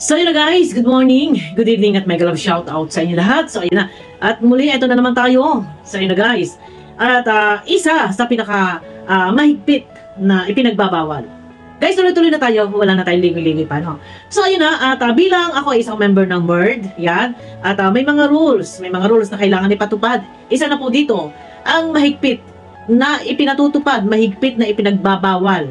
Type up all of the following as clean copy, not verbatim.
So yun na guys, good morning, good evening at mega love shout out sa inyo lahat. So ayun na, at muli ito na naman tayo sa inyo na guys. At isa sa pinaka mahigpit na ipinagbabawal. Guys, tuloy-tuloy na tayo, wala na tayong ligoy-ligoy pa, no? So ayun na, at bilang ako ay isang member ng MERD, yan, at may mga rules na kailangan ipatupad. Isa na po dito, ang mahigpit na ipinatutupad, mahigpit na ipinagbabawal,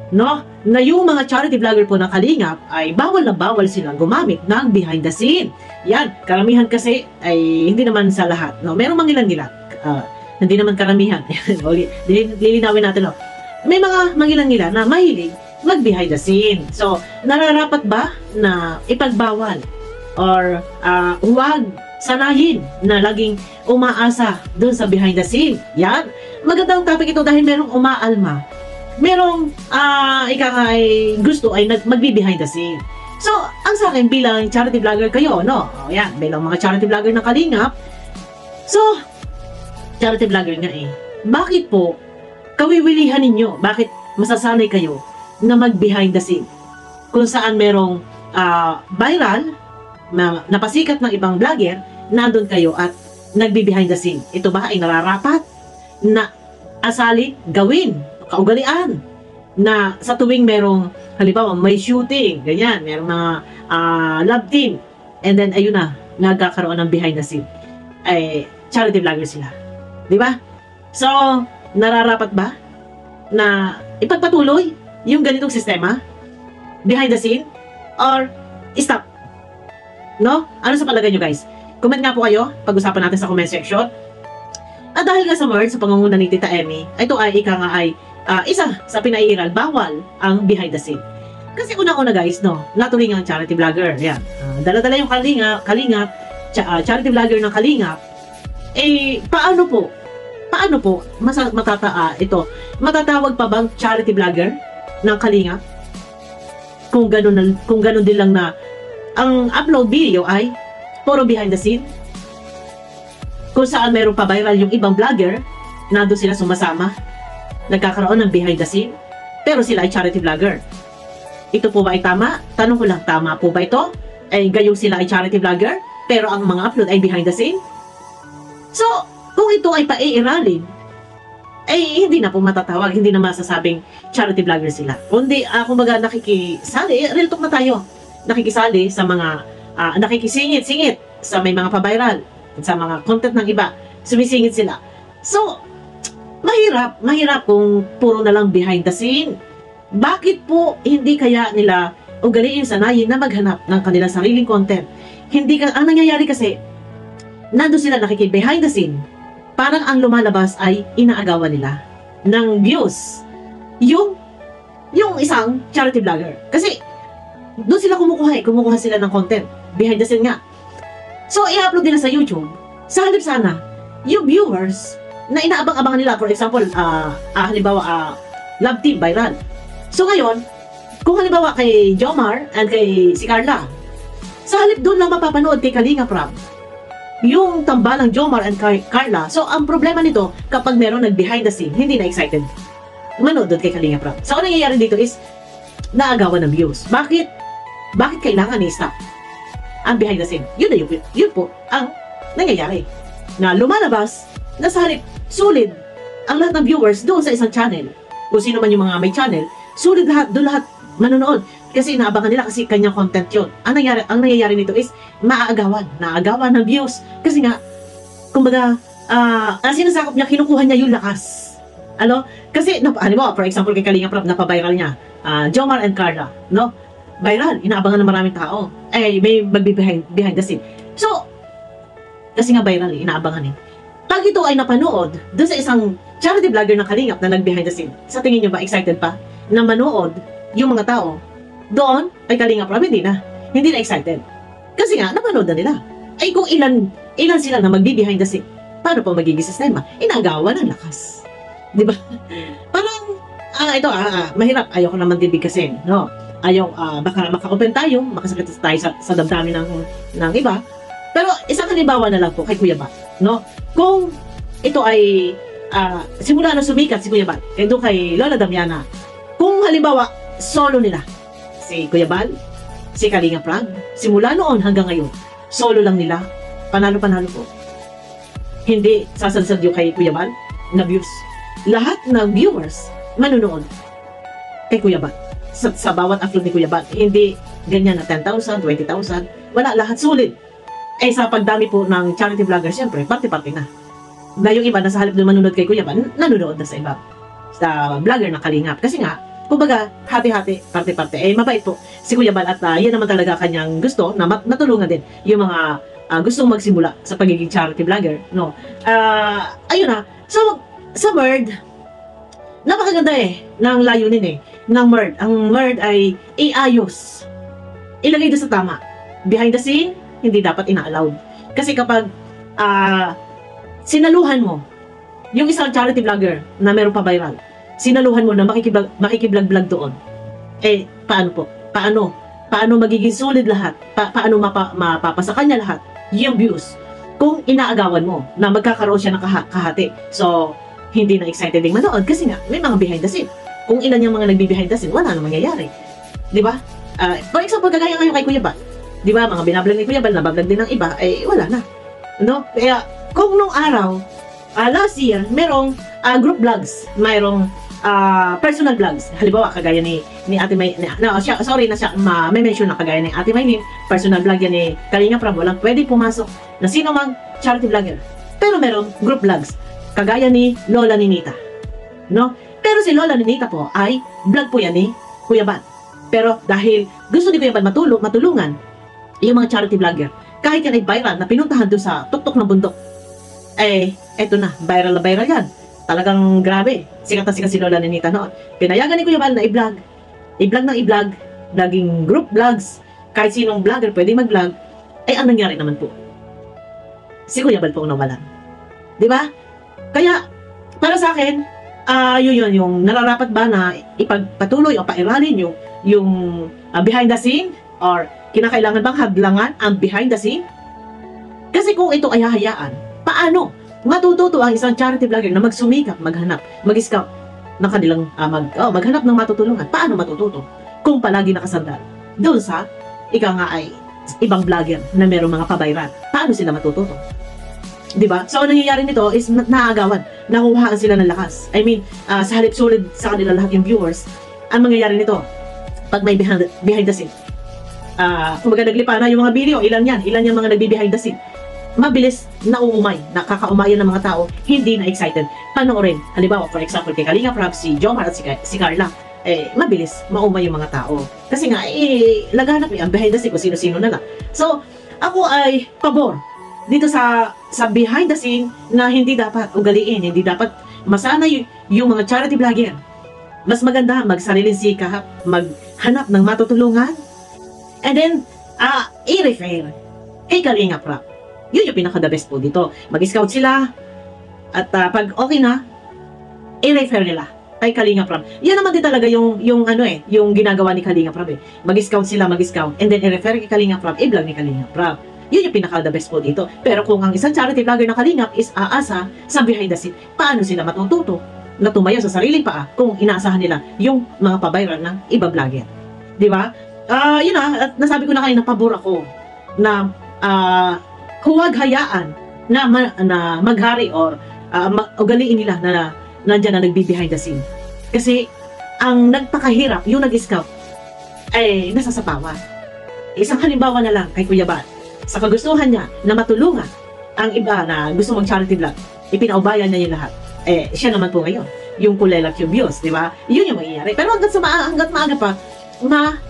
no? Na yung mga charity vlogger po ng Kalingap ay bawal na bawal silang gumamit ng behind the scene. Yan, karamihan kasi ay hindi naman sa lahat, no? Merong mangilan-ngilan. Hindi naman karamihan. Lilinawin natin, no? May mga mangilan-ngilan na mahilig mag behind the scene. So, nararapat ba na ipagbawal or huwag sanayin na laging umaasa dun sa behind the scene? Yan, magandang topic ito dahil merong umaalma, merong gusto ay magbi-behind the scene. So, ang sa akin bilang charity vlogger kayo, no? O yan, bilang mga charity vlogger ng Kalingap. So, charity vlogger nga eh. Bakit po kawiwilihan ninyo? Bakit masasanay kayo na mag-behind the scene? Kung saan merong viral, napasikat ng ibang vlogger, nandun kayo at nagbi-behind the scene. Ito ba ay nararapat na asali, gawin, kaugalian na sa tuwing merong halimbawa may shooting, ganyan, merong mga love team, and then ayun na, nagkakaroon ng behind the scene, ay charity vlogger sila, di ba? So, nararapat ba na ipagpatuloy yung ganitong sistema behind the scene or stop? No? Ano sa palagay nyo guys? Comment nga po kayo, pag-usapan natin sa comment section. At dahil nga sa MERD, sa pangunguna ni Tita Emmy, ito ay isa sa pinairal, bawal ang behind the scene. Kasi una-una guys, no, natuloy nga ang charity vlogger. Yan. Dala-dala yung Kalingap, charity vlogger ng Kalingap. Eh, paano po matatawag pa bang charity vlogger ng Kalingap? Kung ganun din lang na ang upload video ay puro behind the scene. Kung saan mayroong pa viral yung ibang vlogger, nandun sila sumasama, nagkakaroon ng behind the scene, pero sila ay charity vlogger. Ito po ba ay tama? Tanong ko lang, tama po ba ito? Ay gayong sila ay charity vlogger, pero ang mga upload ay behind the scene? So, kung ito ay paiiralin, ay hindi na po matatawag, hindi na masasabing charity vlogger sila. Kundi, kumbaga nakikisali, real talk na tayo, nakikisali sa mga, nakikisingit-singit sa may mga pa-viral, sa mga content ng iba, sumisingit sila. So, mahirap kung puro na lang behind the scene. Bakit po hindi kaya nila ugaliin, sanayin na maghanap ng kanilang sariling content? Ang nangyayari kasi, nandun sila behind the scene, parang ang lumalabas ay inaagawan nila ng views yung isang charity vlogger. Kasi, doon sila kumukuha sila ng content, behind the scene nga. So, i-upload nila sa YouTube. Sa halip sana, yung viewers na inaabang-abangan nila, for example, halimbawa, love team, viral. So ngayon, kung halimbawa kay Jomar and kay si Carla, sa halip doon lang mapapanood kay Kalingap Rob yung tambalang Jomar and Carla. So ang problema nito, kapag meron nag-behind the scene, hindi na excited manood doon kay Kalingap Rob. So ang nangyayari dito is, naagawan ng views. Bakit kailangan i-stop ang behind the scene? Yun po ang nangyayari. Na lumalabas, na sa halip, sulit ang lahat ng viewers doon sa isang channel. Kung sino man yung mga may channel, sulit doon lahat manonood. Kasi inaabangan nila kasi kanyang content yun. Ang nangyayari nito is naagawan ng views. Kasi nga, kumbaga, ang sinasakop niya, kinukuha niya yung lakas. Kasi, for example, kay Kalingap Rob, napabiral niya, Jomar and Carla, no? Viral, inaabangan ng maraming tao. May behind the scene. So, kasi nga viral, inaabangan eh. Pag ito ay napanood doon sa isang charity vlogger ng Kalingap na nag-behind the scene, sa tingin nyo ba excited pa na manood yung mga tao doon ay Kalingap Rob? Hindi na excited. Kasi nga, napanood na nila. Ay kung ilan sila na magbi-behind the scene, paano po magiging sistema? Inagawa ng lakas. Diba? Parang, mahirap. Ayoko naman dibigkasin, no? Baka maka-open tayo, makasakit tayo sa damdamin ng iba. Pero isang halimbawa na lang po kay Kuya Bat, no? Kung ito ay simula na sumikat si Kuya Bat, kay Lola Damiana, kung halimbawa solo nila si Kuya Bal si Kalinga Prab. Simula noon hanggang ngayon, solo lang nila. Panalo-panalo po. Hindi sasadsad yung kay Kuya Bal na views. Lahat ng viewers manunood kay Kuya Bal. Sa bawat upload ni Kuya Bal. Hindi ganyan na 10,000, 20,000. Wala, lahat sulit. Eh sa pagdami po ng charity vlogger, siyempre, parte-parte na. Na yung iba, nasa halip doon manunod kay Kuya Bal, nanonood na sa iba. Sa vlogger na Kalingap. Kasi nga, kumbaga, hati-hati, parte-parte. Eh, mabait po si Kuya Bal at yan naman talaga kanyang gusto na matulungan din yung mga gustong magsimula sa pagiging charity vlogger, no? Ayun na. So, sa Merd, napakaganda ng layunin ng Merd. Ang Merd ay iayos. Ilagay doon sa tama. Behind the scene, hindi dapat ina-allowed. Kasi kapag sinaluhan mo yung isang charity vlogger na meron pa viral, sinaluhan mo na makikiblag-vlog doon, eh, paano po? Paano magiging solid lahat? Paano mapapasa kanya lahat yung views kung inaagawan mo na magkakaroon siya ng kahati? So, hindi na excited din manood kasi nga, may mga behind the scene. Kung ilan yung mga nagbi-behind the scene, wala na mangyayari. Di ba? For example, kagaya ngayon kay Kuya Bal. Di ba? Mga binablog ni Kuya Bal, nabablog din ng iba, eh, wala na. No? Kaya, kung nung araw, last year, merong group vlogs, mayroong personal vlogs. Halimbawa, kagaya ni Ate May, may mention na kagaya ni Ate Maylin, personal vlog yan ni Kalinga Prab, walang pwede pumasok na sino mang charity vlogger. Pero merong group vlogs, kagaya ni Lola Ninita. No? Pero si Lola Ninita po ay vlog po yan ni Kuya Bal. Pero dahil gusto ni Kuya Bal matulungan yung mga charity vlogger, kahit yan ay viral na pinuntahan doon sa tuktok ng bundok, eh, eto na, viral na viral yan. Talagang grabe. Sikat na sikat si Lola Ninita noon. Pinayagan ni Kuya Bal na i-vlog. I-vlog, vlogging group vlogs. Kahit sinong vlogger pwede mag-vlog. Ay, ang nangyari naman po, si Kuya Bal po nawalan. Di ba? Kaya, para sa akin, yun, yung nararapat ba na ipagpatuloy o pairalin yung behind the scene or kinakailangan bang hadlangan ang behind the scene? Kasi kung ito ay hahayaan, paano matututo ang isang charity vlogger na magsumikap, maghanap, mag-scout ng kanilang maghanap ng matutulungan? Paano matututo kung palagi nakasandal doon sa ay ibang vlogger na merong mga pabayran? Paano sila matututo? Diba? So, ang nangyayari nito is naagawan, nakuhaan sila ng lakas. I mean, sa halip sulit sa kanila lahat yung viewers, ang mangyayari nito, pag may behind the scene, kumbaga naglipa na yung mga video, ilan yung mga nagbi-behind the scene, mabilis nakakaumayan ng mga tao, hindi na excited panoorin. Halimbawa, for example, kay Kalinga Prab, si Jomar at si Carla, eh, mabilis maumay yung mga tao. Kasi nga, laganap ang behind the scene kung sino-sino na lang. So, ako ay pabor dito sa behind the scene na hindi dapat ugaliin, hindi dapat masanay yung mga charity vlogger. Mas maganda magsariling sikap, maghanap ng matutulungan, and then, i-refer kay Kalinga Prab. Yun yung pinaka-the best po dito. Mag-scout sila, at pag okay na, i-refer nila kay Kalinga Prab. Yan naman din talaga yung ginagawa ni Kalinga Prab. Mag-scout sila, and then i-refer kay Kalinga Prab, i-vlog ni Kalinga Prab. Yun yung pinaka-the best po dito. Pero kung ang isang charity vlogger na Kalingap is aasa sa behind the scene, paano sila matututo na tumayo sa sariling paa kung inaasahan nila yung mga pabayran ng iba vlogger? Di ba? Yun na, at nasabi ko na kanina, pabor ako na huwag hayaan na maghari or ugaliin nila na nandyan na nagbi-behind the scene. Kasi ang nagpakahirap, yung nag-scout, ay nasasapawan. Isang halimbawa na lang kay Kuya Bal. Sa kagustuhan niya na matulungan ang iba na gusto mag-charity vlog, ipinaubayan niya yung lahat. Eh, siya naman po ngayon, yung kulelak yung views, di ba? Yun yung mangyayari. Pero hanggat maaga pa,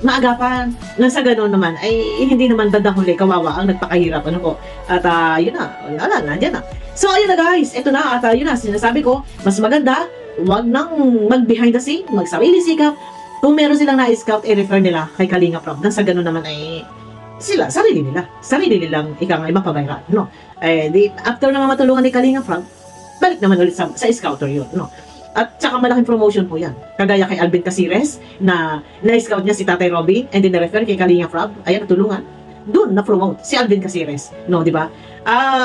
maagapan nang sa gano'n naman ay hindi naman bandang huli kawawa ang nagpakahirap, ano po. At yun na, wala, nandiyan na. So ayun na guys, ito na, at yun na, sinasabi ko, mas maganda wag nang mag behind the scene, magsarili sikap. Kung meron silang na-scout, i-refer nila kay Kalinga Prab. Nang sa gano'n naman ay sila, sarili nilang ikang ay mapabayran, no? After naman matulungan ni Kalinga Prab, balik naman ulit sa scouter yun, no? At saka malaking promotion po yan. Kagaya kay Alvin Casires, na na-scout niya si Tatay Robin, and then na-refer kay Kalinga Prab, ayan, natulungan. Doon na-promote si Alvin Casires, no, di ba?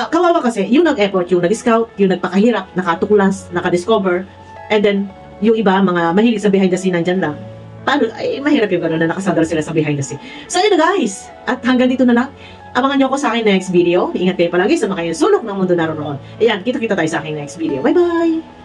Kawawa kasi, yung nag-effort, yung nag-scout, yung nagpakahirap, nakatuklas, nakadiscover, and then, yung iba, mga mahilig sa behind the scene nandyan lang, paano, ay, mahirap yung gano'n na nakasandal sila sa behind the scene. So, yun na guys. At hanggang dito na lang. Abangan nyo ako sa aking next video. Ingat kayo palagi sa mga sulok ng mundo naroon. Ayan, kita-kita tayo sa aking next video. Bye-bye!